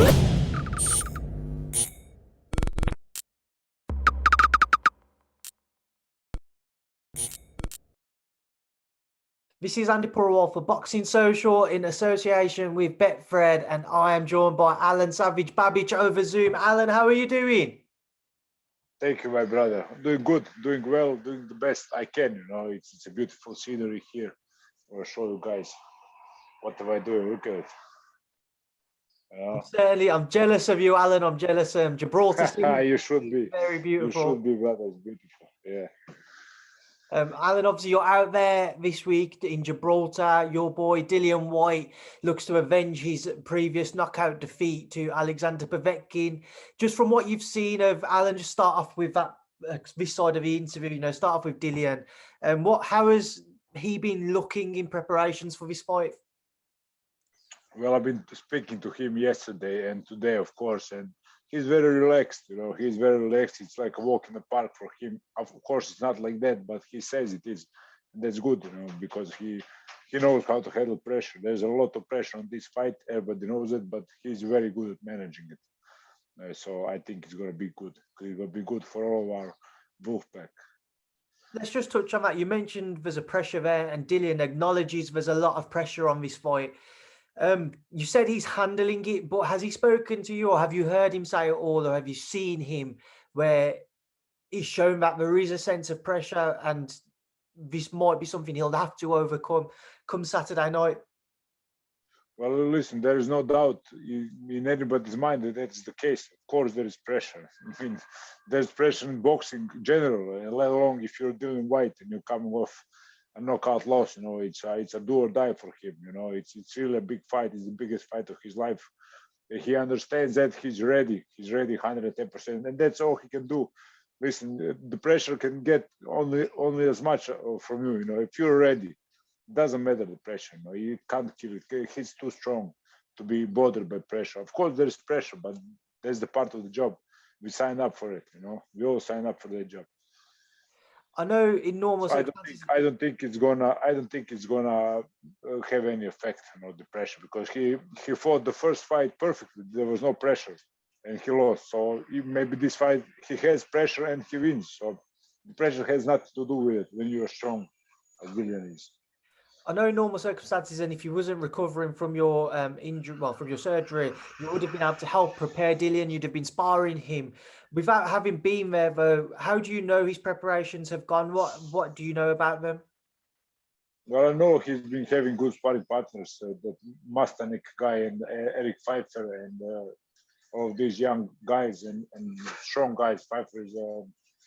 This is Andi Purewal for Boxing Social in association with Betfred, and I am joined by Alen Babic over Zoom. Alen, how are you doing? Thank you, my brother. I'm doing good, doing well, doing the best I can. You know, it's a beautiful scenery here. I'll show you guys what am I doing. Look at it. Certainly, I'm jealous of you, Alen. I'm jealous. Gibraltar. You should be. Very beautiful. You should be, brother. It's beautiful. Yeah. Alen, obviously you're out there this week in Gibraltar. Your boy Dillian Whyte looks to avenge his previous knockout defeat to Alexander Povetkin. Just from what you've seen of Alen, just start off with that this side of the interview. You know, start off with Dillian. How has he been looking in preparations for this fight? Well, I've been speaking to him yesterday and today, of course, and he's very relaxed. You know, he's very relaxed. It's like a walk in the park for him. Of course, it's not like that, but he says it is. And that's good, you know, because he knows how to handle pressure. There's a lot of pressure on this fight. Everybody knows it, but he's very good at managing it. So I think it's going to be good. It's going to be good for all of our wolf pack. Let's just touch on that. You mentioned there's a pressure there, and Dillian acknowledges there's a lot of pressure on this fight. You said he's handling it, but has he spoken to you, or have you heard him say it all, or have you seen him where he's shown that there is a sense of pressure and this might be something he'll have to overcome come Saturday night? Well, listen, there is no doubt in anybody's mind that that's the case. Of course, there is pressure. I mean, there's pressure in boxing in general, let alone if you're Dillian Whyte and you're coming off a knockout loss. You know, it's a do or die for him. You know, it's really a big fight. It's the biggest fight of his life. He understands that he's ready. He's ready 110%, and that's all he can do. Listen, the pressure can get only as much from you. You know, if you're ready, it doesn't matter the pressure. You know, you can't kill it. He's too strong to be bothered by pressure. Of course, there is pressure, but that's the part of the job. We sign up for it. You know, we all sign up for that job. I know in normal. So I don't think it's gonna have any effect, you know, the pressure, because he fought the first fight perfectly. There was no pressure, and he lost. So maybe this fight he has pressure and he wins. So the pressure has nothing to do with it when you are strong, as Dillian is. I know in normal circumstances, and if you wasn't recovering from your injury, well, from your surgery, you would have been able to help prepare Dillian. You'd have been sparring him. Without having been there, though, how do you know his preparations have gone? What do you know about them? Well, I know he's been having good sparring partners. That Mustanik guy and Eric Pfeiffer and all of these young guys and strong guys. Pfeiffer is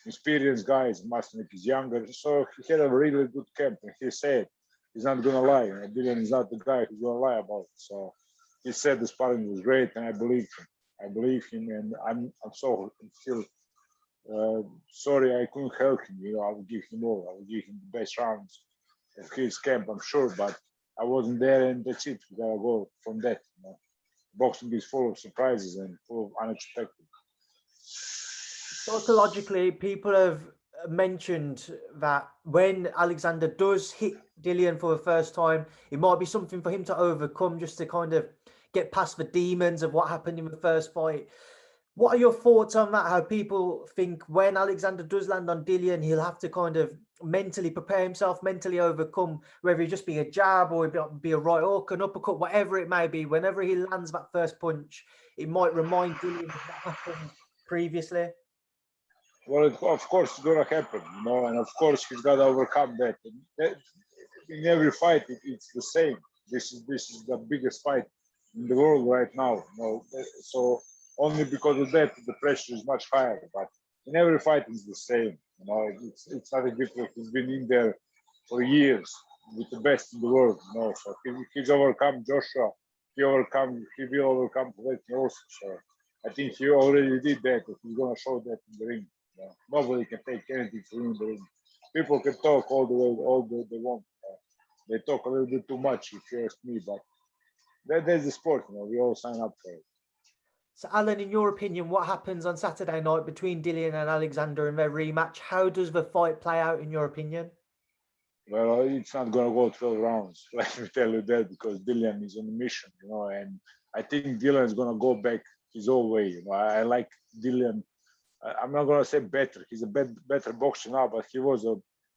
experienced guys. Mustanik is younger, so he had a really good camp. And he said he's not gonna lie. Dillian is not the guy who's gonna lie about it. So he said the sparring was great, and I believe him. And I'm so feel sorry I couldn't help him. You know, I would give him all. I would give him the best rounds of his camp, I'm sure, but I wasn't there, and that's it. We gotta go from that. You know? Boxing is full of surprises and full of unexpected. Psychologically, people have mentioned that when Alexander does hit Dillian for the first time, it might be something for him to overcome, just to kind of get past the demons of what happened in the first fight. What are your thoughts on that? How people think when Alexander does land on Dillian, he'll have to kind of mentally prepare himself, mentally overcome, whether it just be a jab or be a right hook, an uppercut, whatever it may be. Whenever he lands that first punch, it might remind Dillian of what happened previously. Well, of course, it's gonna happen, you know, and of course he's gotta overcome that. In every fight, it's the same. This is the biggest fight in the world right now, you know. So only because of that, the pressure is much higher. But in every fight, it's the same. You know, it's nothing different. He's been in there for years with the best in the world. You know, so he's overcome Joshua. He will overcome Povetkin also. So I think he already did that. He's gonna show that in the ring. You know, nobody can take anything from him in the ring. People can talk all they want. They talk a little bit too much, if you ask me. But that's the sport. You know, we all sign up for it. So, Alen, in your opinion, what happens on Saturday night between Dillian and Alexander in their rematch? How does the fight play out, in your opinion? Well, it's not going to go 12 rounds, let me tell you that, because Dillian is on a mission, you know, and I think Dillian is gonna go back his own way. You know, I like Dillian. I'm not gonna say better. He's a better boxer now, but he was a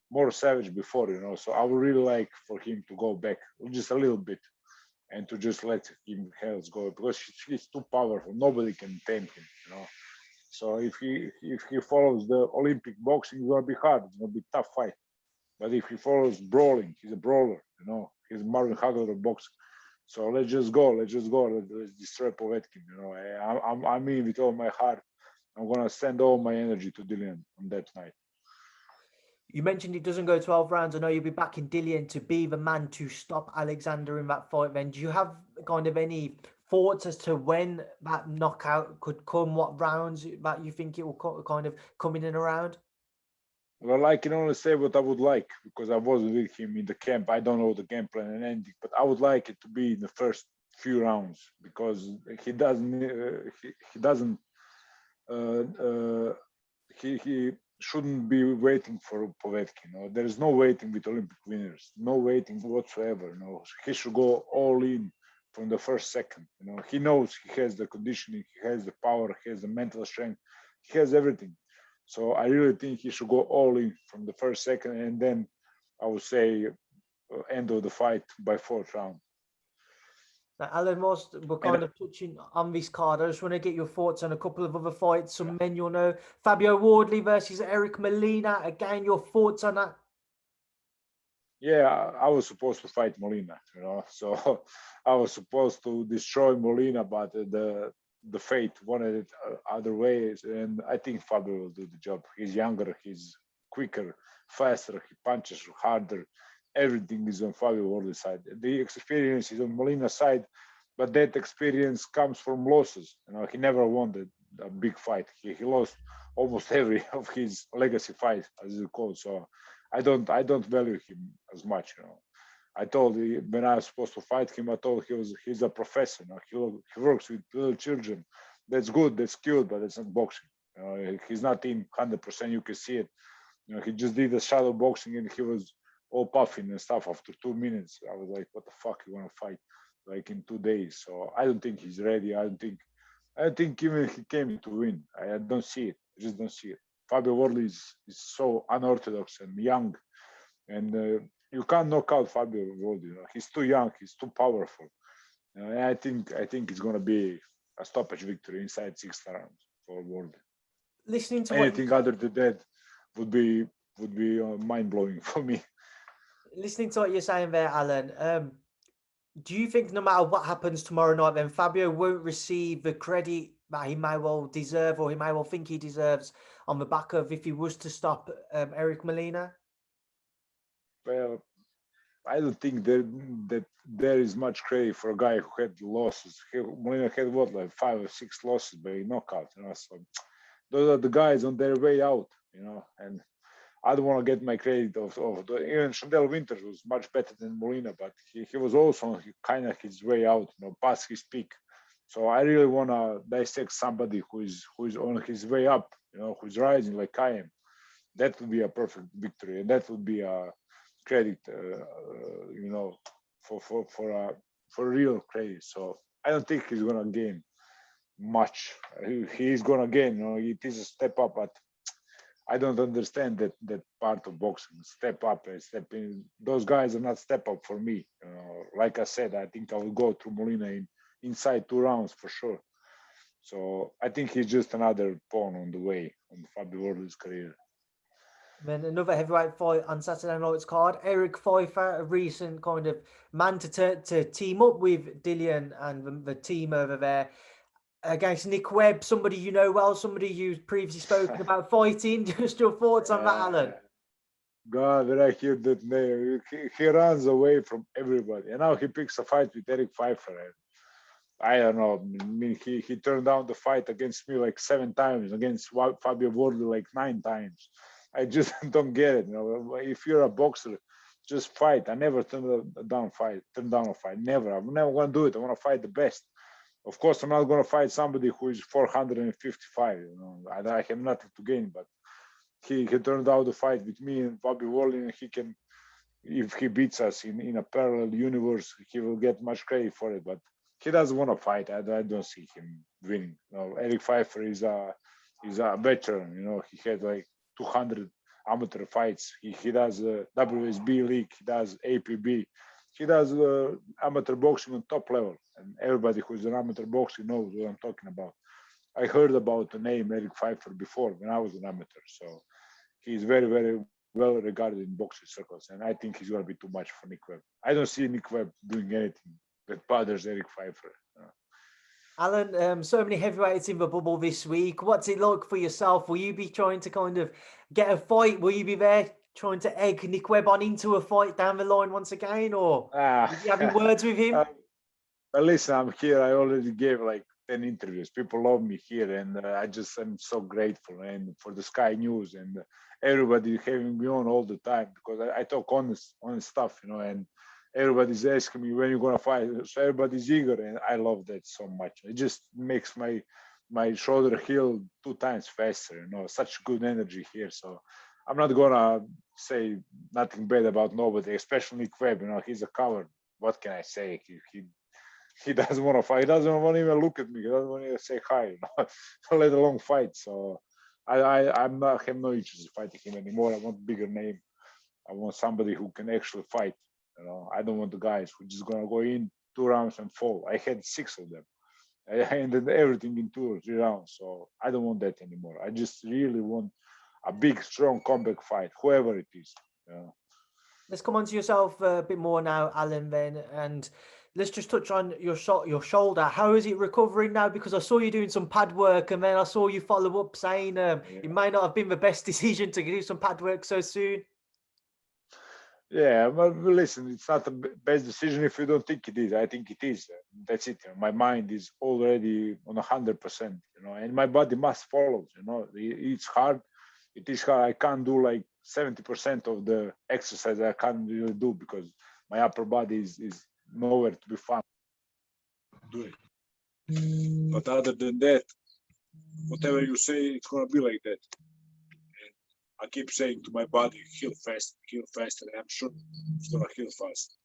more savage before. You know, so I would really like for him to go back just a little bit and to just let him health go because he's too powerful. Nobody can tame him. You know. So if he follows the Olympic boxing, it's gonna be hard. It's gonna be a tough fight. But if he follows brawling, he's a brawler. You know, he's Marvin Hagler of boxing. So let's just go. Let's destroy Povetkin. You know, I mean with all my heart. I'm gonna send all my energy to Dillian on that night. You mentioned it doesn't go 12 rounds. I know you'll be backing Dillian to be the man to stop Alexander in that fight. Then, do you have kind of any thoughts as to when that knockout could come? What rounds that you think it will kind of come in and around? Well, I can only say what I would like because I wasn't with him in the camp. I don't know the game plan and ending, but I would like it to be in the first few rounds because he doesn't he shouldn't be waiting for Povetkin. You know? There is no waiting with Olympic winners, no waiting whatsoever. You know? He should go all in from the first second. You know, he knows he has the conditioning, he has the power, he has the mental strength, he has everything. So I really think he should go all in from the first second, and then I would say end of the fight by fourth round. Now, Alan, whilst we're kind of touching on this card, I just want to get your thoughts on a couple of other fights. Some men you'll know. Fabio Wardley versus Eric Molina. Again, your thoughts on that? Yeah, I was supposed to fight Molina, you know, so I was supposed to destroy Molina, but the fate wanted it other ways, and I think Fabio will do the job. He's younger, he's quicker, faster, he punches harder. Everything is on Fabio Wardley's side. The experience is on Molina's side, but that experience comes from losses. You know, he never won a big fight. He lost almost every of his legacy fights, as you call. So I don't value him as much. You know, I told him when I was supposed to fight him, I told he's a professor. You know? He works with little children. That's good. That's cute, but it's not boxing. You know, he's not in 100%. You can see it. You know, he just did the shadow boxing and he was all puffing and stuff after 2 minutes. I was like, what the fuck you want to fight like in 2 days? So I don't think he's ready. I don't think even he came to win. I don't see it. I just don't see it. Fabio Wardley is so unorthodox and young, and you can't knock out Fabio Wardley. You know? He's too young. He's too powerful. And I think it's gonna be a stoppage victory inside 6 rounds for Wardley. Listening to anything other than that would be mind blowing for me. Listening to what you're saying there, Alan. Do you think no matter what happens tomorrow night, then Fabio won't receive the credit that he may well deserve, or he may well think he deserves, on the back of if he was to stop Eric Molina? Well, I don't think that there is much credit for a guy who had losses. Molina had what, like 5 or 6 losses by knockout, you know. So those are the guys on their way out, you know. And I don't want to get my credit of even Chandel Winters was much better than Molina, but he was also kind of his way out, you know, past his peak. So I really want to dissect somebody who is on his way up, you know, who's rising like I am. That would be a perfect victory, and that would be a credit, you know, for real credit. So I don't think he's gonna gain much. He's gonna gain, you know, it is a step up, but I don't understand that part of boxing. Step up and step in. Those guys are not step up for me. You know, like I said, I think I will go through Molina inside 2 rounds for sure. So I think he's just another pawn on the way on Fabio Wardley's career. Then another heavyweight fight on Saturday night's card. Eric Pfeiffer, a recent kind of man to team up with Dillian and the team over there against Nick Webb, somebody you know well, somebody you've previously spoken about fighting. Just your thoughts on that, Alan? God, when I hear that name, he runs away from everybody. And now he picks a fight with Eric Pfeiffer. I don't know. I mean, he turned down the fight against me like 7 times, against Fabio Wardley like 9 times. I just don't get it. You know, if you're a boxer, just fight. I never turn down a fight. Never. I'm never going to do it. I want to fight the best. Of course, I'm not going to fight somebody who is 455. You know, I have nothing to gain. But he turned down the fight with me and Fabio Wardley, and he can, if he beats us in a parallel universe, he will get much credit for it. But he doesn't want to fight. I don't see him winning. You know, Eric Pfeiffer is a veteran. You know, he had like 200 amateur fights. He does WSB league. He does APB. He does amateur boxing on top level, and everybody who's an amateur boxer knows what I'm talking about. I heard about the name Eric Pfeiffer before when I was an amateur, so he's very, very well regarded in boxing circles, and I think he's going to be too much for Nick Webb. I don't see Nick Webb doing anything that bothers Eric Pfeiffer. Alan, so many heavyweights in the bubble this week. What's it like for yourself? Will you be trying to kind of get a fight? Will you be there trying to egg Nick Webb on into a fight down the line once again, or will you be having words with him? Listen, I'm here. I already gave like 10 interviews. People love me here, and I'm so grateful, and for the Sky News and everybody having me on all the time, because I talk honest stuff, you know, and everybody's asking me when you're gonna fight. So everybody's eager, and I love that so much. It just makes my shoulder heal 2 times faster, you know. Such good energy here. So I'm not gonna say nothing bad about nobody, especially Nick Webb. You know, he's a coward. What can I say? He doesn't want to fight. He doesn't want to even look at me. He doesn't want to say hi, you know? Let alone fight. So I'm not have no interest in fighting him anymore. I want a bigger name. I want somebody who can actually fight. You know, I don't want the guys who just gonna go in 2 rounds and fall. I had 6 of them. I ended everything in 2 or 3 rounds. So I don't want that anymore. I just really want a big, strong comeback fight, whoever it is. You know? Let's come on to yourself a bit more now, Alan, then, and let's just touch on your shoulder. How is it recovering now? Because I saw you doing some pad work, and then I saw you follow up saying it may not have been the best decision to do some pad work so soon. Yeah, well, listen, it's not the best decision if you don't think it is. I think it is. That's it. My mind is already on 100%, you know, and my body must follow, you know. It's hard. It is hard. I can't do like 70% of the exercise I can't really do because my upper body is nowhere to be found. Do it. But other than that, whatever you say, it's going to be like that. I keep saying to my body, heal fast, and I'm sure it's gonna heal fast.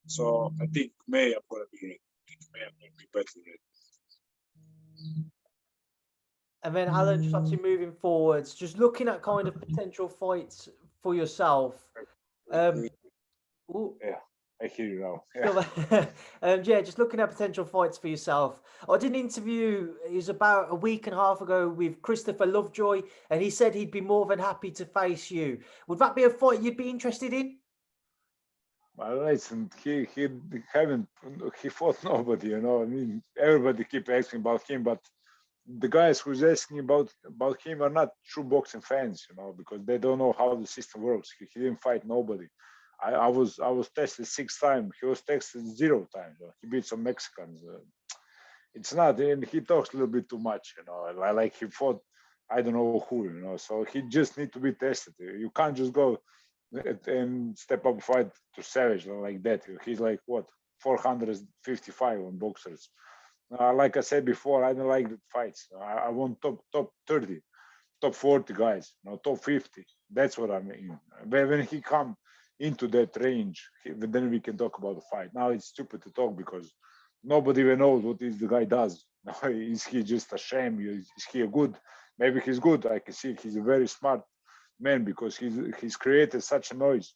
So I think May I'm gonna be ready. May I'm gonna be better ready. And then Alan, just obviously moving forwards, just looking at kind of potential fights for yourself. Yeah, I hear you now. Yeah. Just looking at potential fights for yourself. I did an interview, it was about a week and a half ago with Christopher Lovejoy, and he said he'd be more than happy to face you. Would that be a fight you'd be interested in? Well, listen, he fought nobody, you know. I mean, everybody keep asking about him, but the guys who's asking about him are not true boxing fans, you know, because they don't know how the system works. He didn't fight nobody. I was tested 6 times. He was tested 0 times. You know? He beat some Mexicans. It's not, and he talks a little bit too much, you know. Like he fought, I don't know who, you know. So he just need to be tested. You can't just go and step up fight to Savage like that. He's like what 455 on boxers. Like I said before, I don't like the fights. I want top 30, top 40 guys, you know, top 50. That's what I mean. When he come into that range, then we can talk about the fight. Now it's stupid to talk because nobody even knows what is the guy does. Is he just a sham? Is he a good? Maybe he's good. I can see he's a very smart man because he's created such a noise,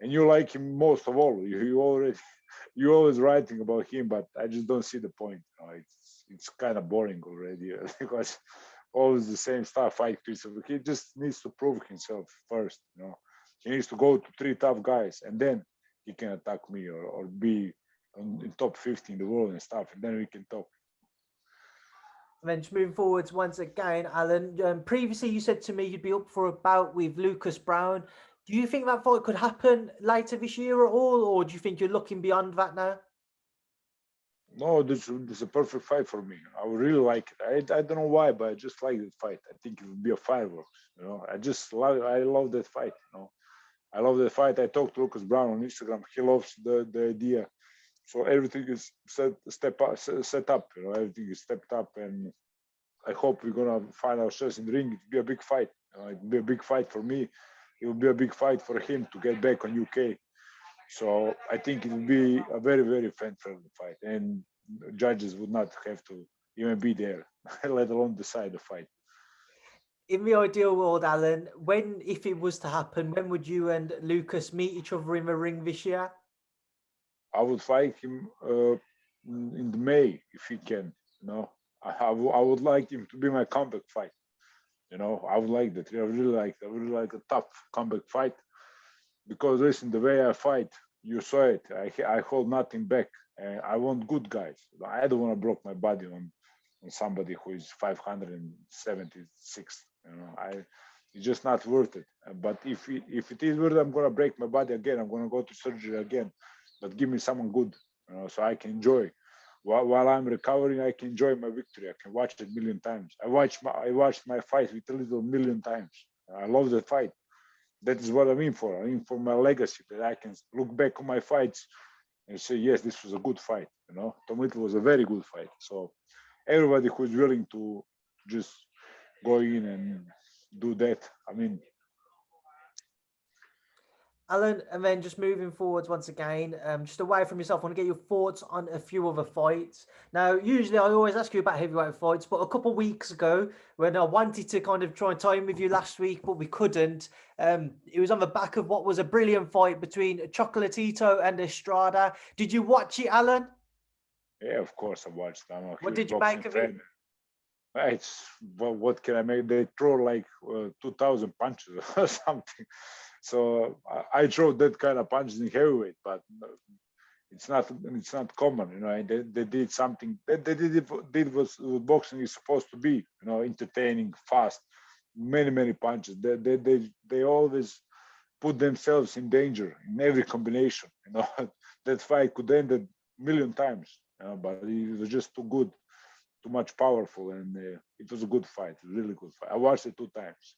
and you like him most of all. You always writing about him, but I just don't see the point. You know, it's kind of boring already because always the same stuff. Fight Christopher. He just needs to prove himself first. You know, he needs to go to 3 tough guys, and then he can attack me or be in top 50 in the world and stuff, and then we can talk. And then just moving forwards once again, Alan, previously you said to me you'd be up for a bout with Lucas Browne. Do you think that fight could happen later this year at all, or do you think you're looking beyond that now? No, this is a perfect fight for me. I would really like it. I don't know why, but I just like that fight. I think it would be a fireworks. You know, I love that fight. You know, I love that fight. I talked to Lucas Browne on Instagram. He loves the idea. So everything is set up. You know, everything is stepped up, and I hope we're gonna find ourselves in the ring. It'll be a big fight. It'll be a big fight for me. It will be a big fight for him to get back on UK. So I think it will be a very, very fan-friendly fight. And judges would not have to even be there, let alone decide the fight. In the ideal world, Alan, when, if it was to happen, when would you and Lucas meet each other in the ring this year? I would fight him in the May if he can. You know, I would like him to be my comeback fight. You know, I would like that. I really like a tough comeback fight because listen, the way I fight, you saw it. I hold nothing back. I want good guys. I don't want to block my body on somebody who is 576. You know, it's just not worth it. But if it is worth it, I'm gonna break my body again. I'm gonna go to surgery again. But give me someone good, you know, so I can enjoy. While I'm recovering, I can enjoy my victory. I can watch it a million times. I watched my fight with a little million times. I love the fight. That is what I mean for. I mean for my legacy, that I can look back on my fights and say, yes, this was a good fight. You know, Tom Little was a very good fight. So everybody who is willing to just go in and do that, I mean, Alan, and then just moving forwards once again, just away from yourself, I want to get your thoughts on a few other fights. Now, usually I always ask you about heavyweight fights, but a couple of weeks ago, when I wanted to kind of try and tie in with you last week, but we couldn't, it was on the back of what was a brilliant fight between Chocolatito and Estrada. Did you watch it, Alan? yeah, of course I watched. I'm a What huge did you boxing make of it? fan. It's well, what can I make? They throw like 2,000 punches or something. So I throw that kind of punches in heavyweight, but it's not common, you know. And they did something. They did what boxing is supposed to be, you know, entertaining, fast, many punches. They always put themselves in danger in every combination. You know, that fight could end a million times, you know, but it was just too good, too much powerful, and it was a good fight, a really good fight. I watched it 2 times.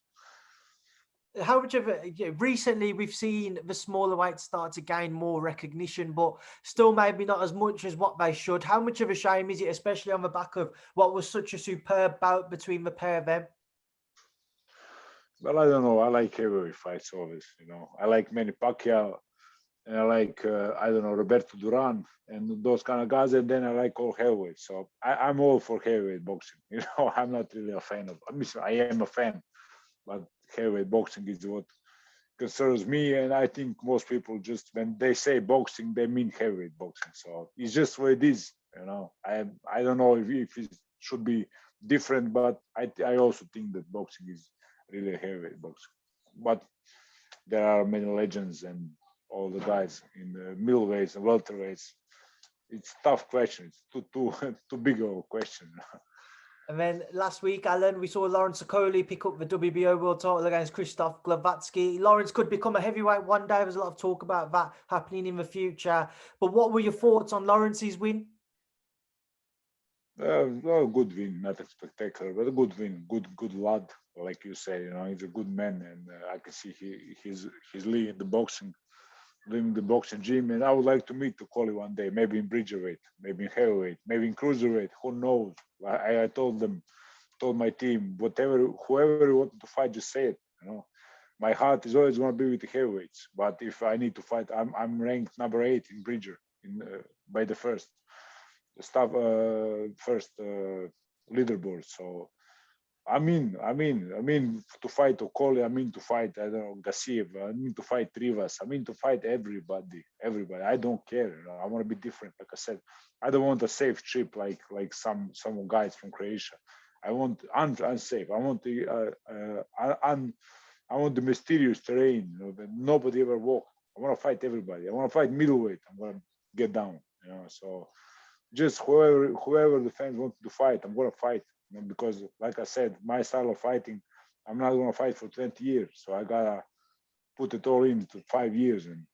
How much of it? Recently, we've seen the smaller weights start to gain more recognition, but still maybe not as much as what they should. How much of a shame is it, especially on the back of what was such a superb bout between the pair of them? Well, I don't know. I like heavyweight fights always. You know, I like Manny Pacquiao, and I like I don't know, Roberto Duran and those kind of guys. And then I like all heavyweight. So I'm all for heavyweight boxing. You know, I'm not really a fan of. I mean, I am a fan, but heavyweight boxing is what concerns me. And I think most people just when they say boxing, they mean heavyweight boxing. So it's just what it is. You know, I don't know if it should be different, but I also think that boxing is really heavyweight boxing. But there are many legends and all the guys in the middleweights and welterweights. It's a tough question. It's too too big of a question. And then last week, Alan, we saw Lawrence Okoli pick up the WBO world title against Krzysztof Glowacki. Lawrence could become a heavyweight one day. There's a lot of talk about that happening in the future. But what were your thoughts on Lawrence's win? Well, good win, nothing spectacular, but a good win. Good lad, like you say. You know, he's a good man, and I can see he's leaving the boxing gym. And I would like to meet Okoli one day, maybe in bridgerweight, maybe in heavyweight, maybe in cruiserweight. Who knows? I told my team, whoever wanted to fight, just say it. You know, my heart is always going to be with the heavyweights. But if I need to fight, I'm ranked number 8 in bridger in by the first leaderboard. So I mean to fight Okoli. I mean to fight I don't know Gassiev. I mean to fight Rivas. I mean to fight everybody. I don't care. You know, I want to be different. Like I said, I don't want a safe trip like some guys from Croatia. I want unsafe. I want the I want the mysterious terrain, you know, that nobody ever walked. I want to fight everybody. I want to fight middleweight. I'm going to get down. You know, so just whoever the fans want to fight, I'm gonna fight. You know, because like I said, my style of fighting, I'm not gonna fight for 20 years. So I gotta put it all into 5 years. And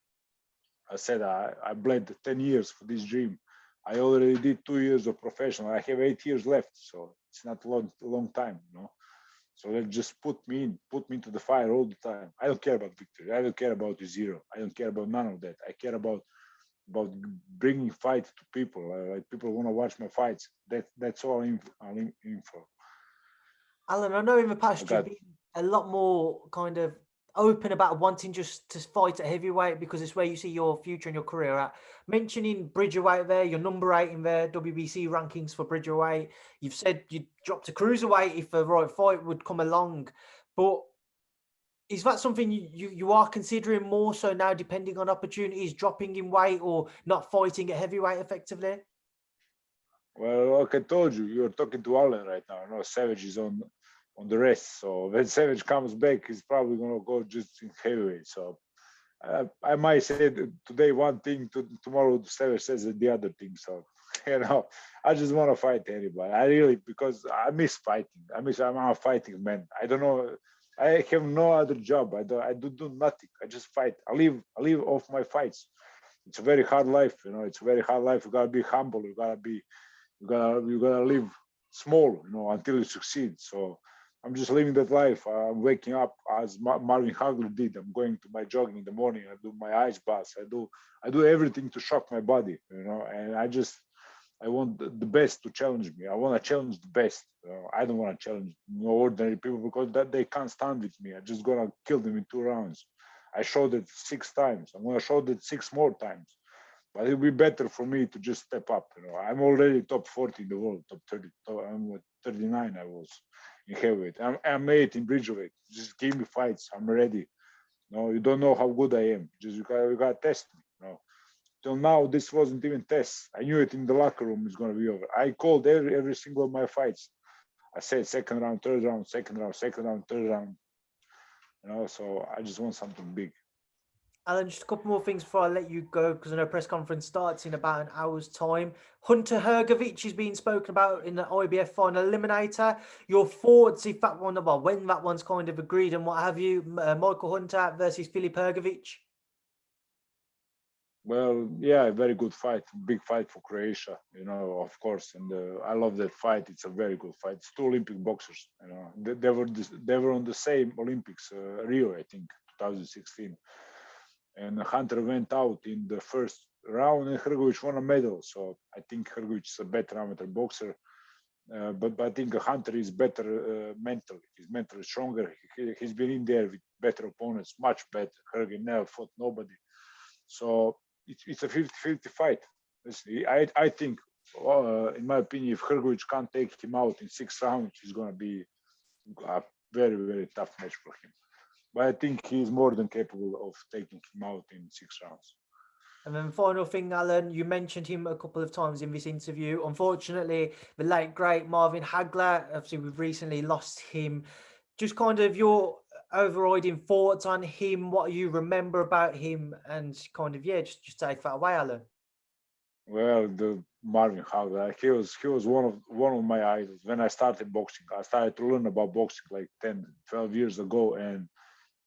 I said I bled 10 years for this dream. I already did 2 years of professional. I have 8 years left, so it's not a long time, you know. So they just put me into the fire all the time. I don't care about victory. I don't care about the zero. I don't care about none of that. I care about bringing fight to people. Like people want to watch my fights. That's all I'm in for. Alan, I know in the I past you've got been a lot more kind of open about wanting just to fight at heavyweight because it's where you see your future and your career at. Mentioning Bridgerweight there, you're number 8 in their WBC rankings for Bridgerweight. You've said you'd drop to cruiserweight if the right fight would come along. But is that something you are considering more so now, depending on opportunities, dropping in weight or not fighting at heavyweight effectively? Well, like I told you, you're talking to Alen right now. You know, Savage is on the rest. So when Savage comes back, he's probably gonna go just in heavyweight. So I might say today one thing, tomorrow Savage says the other thing. So you know, I just want to fight anybody. I really, because I miss fighting. I'm a fighting man. I don't know. I have no other job. I do nothing. I just fight. I live off my fights. It's a very hard life. You know, it's a very hard life. You gotta be humble. You gotta live small. You know, until you succeed. So I'm just living that life. I'm waking up as Marvin Hagler did. I'm going to my jogging in the morning. I do my ice baths. I do everything to shock my body. You know, and I want the best to challenge me. I want to challenge the best. I don't want to challenge ordinary people because that they can't stand with me. I'm just gonna kill them in 2 rounds. I showed it 6 times. I'm gonna show it 6 more times. But it'll be better for me to just step up. You know, I'm already top 40 in the world, top 30. I'm 39. I was in heavyweight. I'm 8 in bridgeweight. Just give me fights. I'm ready. No, you don't know how good I am. Just you gotta test me. You know. Till now, this wasn't even tests. I knew it in the locker room. It's gonna be over. I called every single of my fights. I said second round, third round, second round, second round, third round. You know, so I just want something big. Alan, just a couple more things before I let you go, because I know press conference starts in about an hour's time. Hunter Hrgovic is being spoken about in the IBF final eliminator. Your thoughts, if that one, well, when that one's kind of agreed and what have you, Michael Hunter versus Filip Hrgovic? Well, yeah, very good fight, big fight for Croatia, you know, of course, and I love that fight. It's a very good fight. It's 2 Olympic boxers, you know, they were on the same Olympics, Rio, I think, 2016, and Hunter went out in the first round, and Hrgovic won a medal. So I think Hrgovic is a better amateur boxer, but I think Hunter is better mentally. He's mentally stronger. He's been in there with better opponents, much better. Hrgovic never fought nobody. So it's a 50-50 fight. I think, in my opinion, if Hrgovic can't take him out in 6 rounds, it's going to be a very, very tough match for him. But I think he's more than capable of taking him out in 6 rounds. And then final thing, Alan, you mentioned him a couple of times in this interview. Unfortunately, the late, great Marvin Hagler, obviously we've recently lost him. Just kind of your overriding thoughts on him, what you remember about him, and kind of, yeah, just take that away, Alan. Well, the Marvin Hagler, he was one of my idols. When I started boxing, I started to learn about boxing like 10, 12 years ago, and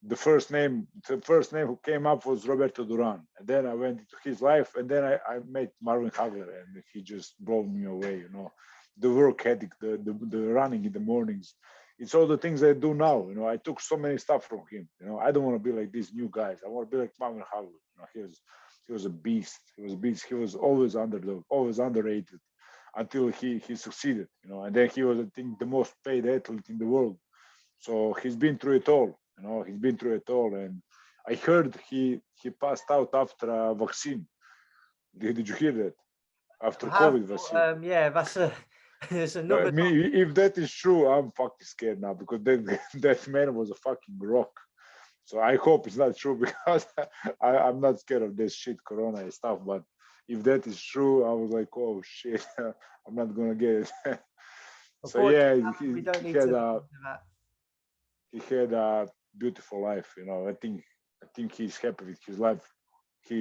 the first name who came up was Roberto Duran. And then I went into his life, and then I met Marvin Hagler, and he just blew me away. You know, the work ethic, the running in the mornings. It's all the things I do now. You know, I took so many stuff from him. You know, I don't want to be like these new guys. I want to be like Marvin Hagler. You know, he was a beast. He was a beast. He was always underdog, always underrated, until he succeeded. You know, and then he was, I think, the most paid athlete in the world. So he's been through it all. You know, he's been through it all. And I heard he passed out after a vaccine. Did you hear that? After COVID vaccine. Yeah, there's another. I mean, if that is true, I'm fucking scared now because that man was a fucking rock. So I hope it's not true because I'm not scared of this shit, Corona and stuff. But if that is true, I was like, oh shit, I'm not gonna get it. So yeah, we don't need to. He had a beautiful life. You know, I think he's happy with his life. He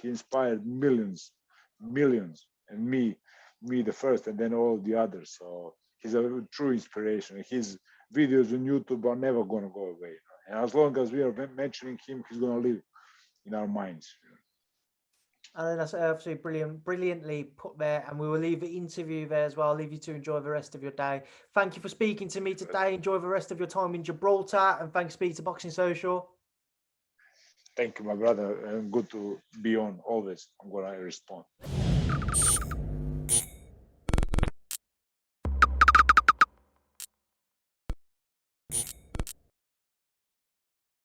inspired millions, and me the first, and then all the others. So he's a true inspiration. His videos on YouTube are never gonna go away. And as long as we are mentioning him, he's gonna live in our minds. And that's absolutely brilliantly put there. And we will leave the interview there as well. I'll leave you to enjoy the rest of your day. Thank you for speaking to me today. Enjoy the rest of your time in Gibraltar. And thanks for speaking to Boxing Social. Thank you, my brother. And good to be on always. I'm going to respond.